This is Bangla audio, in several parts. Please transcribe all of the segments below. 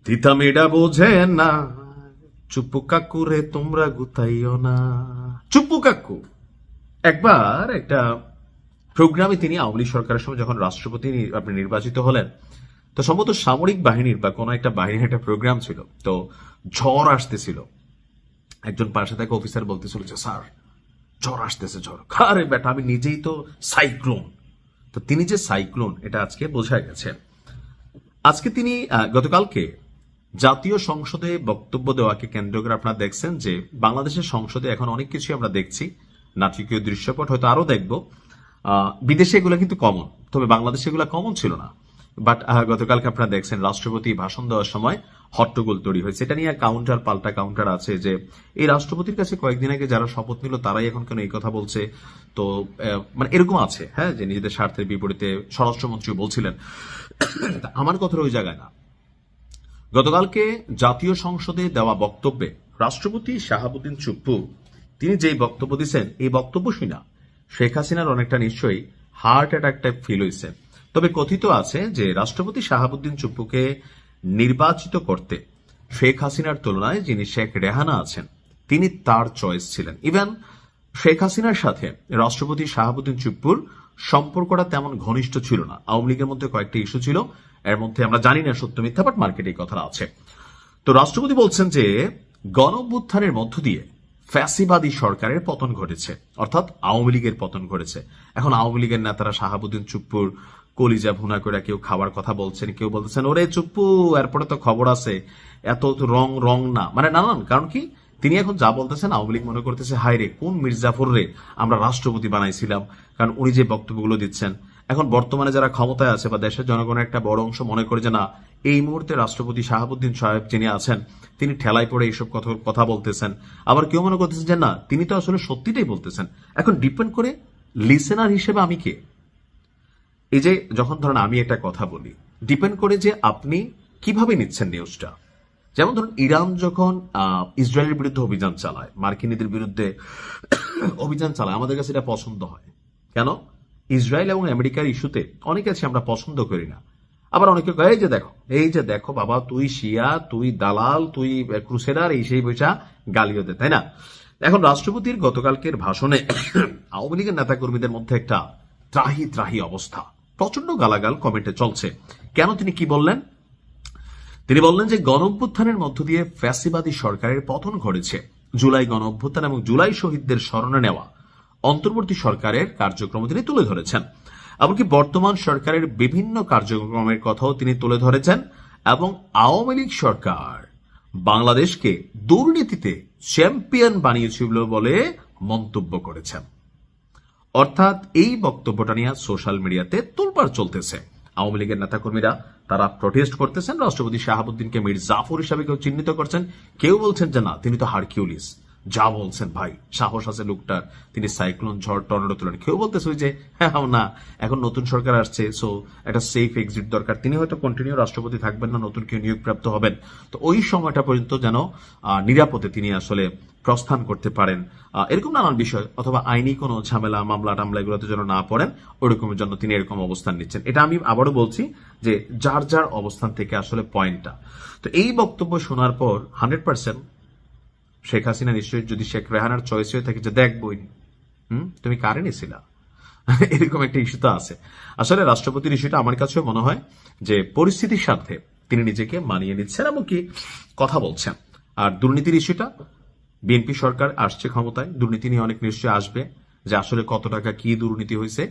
তিতা মেয়েটা বোঝে না, চুপ্পু কাকু রে তোমরা গুতাইও না। চুপ্পু কাকু একবার একটা প্রোগ্রামে তিনি আওয়ামী লীগ সরকারের সময় যখন রাষ্ট্রপতি আপনি নির্বাচিত হলেন, তো সম্ভবত সামরিক বাহিনীর বা কোন একটা বাহিনীর একটা প্রোগ্রাম ছিল, তো ঝড় আসতেছিল। একজন পাশে থাকা অফিসার বলতেছিল যে স্যার ঝড় আসতেছে, ঝড়। আরে বেটা আমি নিজেই তো সাইক্লোন। তো তিনি যে সাইক্লোন এটা আজকে বোঝা গেছে। আজকে তিনি গতকালকে জাতীয় সংসদে বক্তব্য দেওয়াকে কেন্দ্র করে আপনারা দেখছেন যে বাংলাদেশের সংসদে এখন অনেক কিছু আমরা দেখছি, নাটকীয় দৃশ্যপট হয়তো আরো দেখব। বিদেশে এগুলো কিন্তু কমন, তবে বাংলাদেশে এগুলো কমন ছিল না। বাট গতকালকে আপনারা দেখছেন রাষ্ট্রপতি ভাষণ দেওয়ার সময় হট্টগোল তৈরি হয়েছে। এটা নিয়ে কাউন্টার পাল্টা কাউন্টার আছে যে এই রাষ্ট্রপতির কাছে কয়েকদিন আগে যারা শপথ নিল তারাই এখন কেন এই কথা বলছে। তো মানে এরকম আছে, হ্যাঁ, যে নিজেদের স্বার্থের বিপরীতে স্বরাষ্ট্রমন্ত্রী বলছিলেন। আমার কথার ওই জায়গায় না। গতকালকে জাতীয় সংসদে দেওয়া বক্তব্যে রাষ্ট্রপতি শাহাবুদ্দিন চুপ্পু তিনি যেই বক্তব্য দিচ্ছেন, এই বক্তব্য শুনা শেখ হাসিনার অনেকটা নিশ্চয়ই হার্ট অ্যাটাক টাইপ ফিল হয়েছে। তবে কথিত আছে যে রাষ্ট্রপতি শাহাবুদ্দিন চুপ্পুকে নির্বাচিত করতে শেখ হাসিনার তুলনায় যিনি শেখ রেহানা আছেন তিনি তার চয়েস ছিলেন। ইভেন শেখ হাসিনার সাথে রাষ্ট্রপতি শাহাবুদ্দিন চুপ্পুর সম্পর্কটা তেমন ঘনিষ্ঠ ছিল না। আওয়ামী লীগের মধ্যে কয়েকটি ইস্যু ছিল, এর মধ্যে আমরা জানি না সত্য মিথ্যা, বাট মার্কেটে এই কথাটা আছে। তো রাষ্ট্রপতি বলছেন যে গণঅভ্যুত্থানের মধ্য দিয়ে ফ্যাসিবাদী সরকারের পতন ঘটেছে, অর্থাৎ আওয়ামী লীগের পতন ঘটেছে। এখন আওয়ামী লীগের নেতারা শাহাবুদ্দিন চুপ্পুর কলিজা ভুনা করে কেউ খাবার কথা বলছেন, কেউ বলতেছেন ওরে চুপ্পু এরপরে তো খবর আছে, এত রং রং না, মানে নানান কারণ। কি তিনি এখন যা বলতেছেন আওয়ামী লীগ মনে করতেছে হায় রে কোন মির্জাফর রে আমরা রাষ্ট্রপতি বানাইছিলাম, কারণ উনি যে বক্তব্যগুলো দিচ্ছেন। এখন বর্তমানে যারা ক্ষমতায় আছে বা দেশের জনগণের একটা বড় অংশ মনে করে যে না এই মুহূর্তে রাষ্ট্রপতি শাহাবুদ্দিন সাহেব যিনি আছেন তিনি ঠেলায় পড়ে এইসব কথা বলতেছেন। আবার কেউ মনে করতেছেন যে না তিনি তো আসলে সত্যিটাই বলতেছেন। এখন ডিপেন্ড করে লিসেনার হিসেবে আমি কে। এই যে যখন ধরেন আমি একটা কথা বলি, ডিপেন্ড করে যে আপনি কিভাবে নিচ্ছেন নিউজটা। যেমন ধরুন ইরান যখন ইসরায়েলের বিরুদ্ধে অভিযান চালায়, মার্কিনীদের বিরুদ্ধে অভিযান চালায়, আমাদের কাছে এটা পছন্দ হয়। কেন? ইসরায়েল এবং আমেরিকার ইস্যুতে অনেকে আছে আমরা পছন্দ করি না। আবার অনেকে কয় এই যে দেখো বাবা তুই শিয়া, তুই দালাল, তুই ক্রুসেডার, এই সেই বৈশা গালিও দে, তাই না? এখন রাষ্ট্রপতির গতকালকের ভাষণে আওয়ামী লীগের নেতাকর্মীদের মধ্যে একটা ত্রাহি ত্রাহি অবস্থা, প্রচন্ড গালাগাল কমেন্টে চলছে। কেন? তিনি কি বললেন? তিনি বললেন যে গণঅভ্যুত্থানের মধ্য দিয়ে ফ্যাসিবাদী সরকারের পতন ঘটেছে। জুলাই গণঅভ্যুত্থান এবং জুলাই শহীদদের স্মরণে নেওয়া অন্তর্বর্তী সরকারের কার্যক্রম তিনি তুলে ধরেছেন। এমনকি বর্তমান সরকারের বিভিন্ন কার্যক্রমের কথাও তিনি তুলে ধরেছেন এবং আওয়ামী লীগ সরকার বাংলাদেশকে দুর্নীতিতে চ্যাম্পিয়ন বানিয়েছিল বলে মন্তব্য করেছেন। অর্থাৎ এই বক্তব্যটা নিয়ে সোশ্যাল মিডিয়াতে তোলপাড় চলতেছে। আওয়ামী লীগের নেতাকর্মীরা তারা প্রটেস্ট করতেছেন, রাষ্ট্রপতি শাহাবুদ্দিনকে মীর জাফর হিসাবে কেউ চিহ্নিত করছেন, কেউ বলছেন যে না তিনি তো হারকিউলিস। যা বলছেন ভাই, সাহস আছে লোকটার, তিনি সাইক্লোন ঝড় টর্নেডো তোলেন। কেউ বলতেছে যে হ্যাঁ না এখন নতুন সরকার আসছে, সো একটা সেফ এক্সিট দরকার, তিনি হয়তো কন্টিনিউ রাষ্ট্রপতি থাকবেন না, নতুন কেউ নিয়োগপ্রাপ্ত হবেন। তো ওই সময়টা পর্যন্ত যেন নিরাপদে তিনি আসলে প্রস্থান করতে পারেন, এরকম নানান বিষয়, অথবা আইনি কোনো ঝামেলা মামলা টামলা এগুলোতে যেন না পড়েন, ওইরকমের জন্য তিনি এরকম অবস্থান নিচ্ছেন। এটা আমি আবারও বলছি যে যার যার অবস্থান থেকে আসলে পয়েন্টটা। তো এই বক্তব্য শোনার পর 100% শেখ হাসিনা নিশ্চয়ই যদি শেখ রেহানার চয়েস হয়ে থাকে যে দেখ বই তুমি কারে নিছিলা, এরকম একটা ইস্যু তো আছে। আসলে রাষ্ট্রপতির ইস্যুটা আমার কাছেও মনে হয় যে পরিস্থিতির সাথে তিনি নিজেকে মানিয়ে নিচ্ছেন এবং কি কথা বলছেন। আর দুর্নীতির ইস্যুটা, বিএনপি সরকার আসছে ক্ষমতায়, দুর্নীতি নিয়ে অনেক নিশ্চয়ই আসবে, যে আসলে কত টাকা কি দুর্নীতি হয়েছে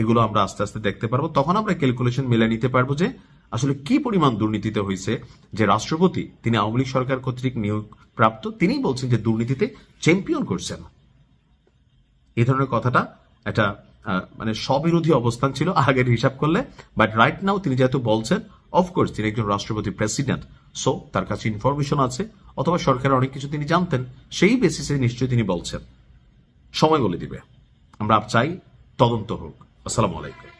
এগুলো আমরা আস্তে আস্তে দেখতে পারবো। তখন আমরা ক্যালকুলেশন মিলে নিতে পারবো যে আসলে কি পরিমাণ দুর্নীতিতে হয়েছে। যে রাষ্ট্রপতি তিনি আওয়ামী লীগ সরকার কর্তৃক নিয়োগ প্রাপ্ত, তিনিই বলছেন যে দুর্নীতিতে চ্যাম্পিয়ন করছেন। এই ধরনের কথাটা একটা মানে স্ববিরোধী অবস্থান ছিল আগের হিসাব করলে, বাট রাইট নাও তিনি যেহেতু বলছেন, অফকোর্স তিনি একজন রাষ্ট্রপতি প্রেসিডেন্ট, সো তার কাছে ইনফরমেশন আছে, অথবা সরকারের অনেক কিছু তিনি জানতেন, সেই বেসিসে নিশ্চয়ই তিনি বলছেন। সময় বলে দিবে। আমরা চাই তদন্ত হোক। আসসালামু আলাইকুম।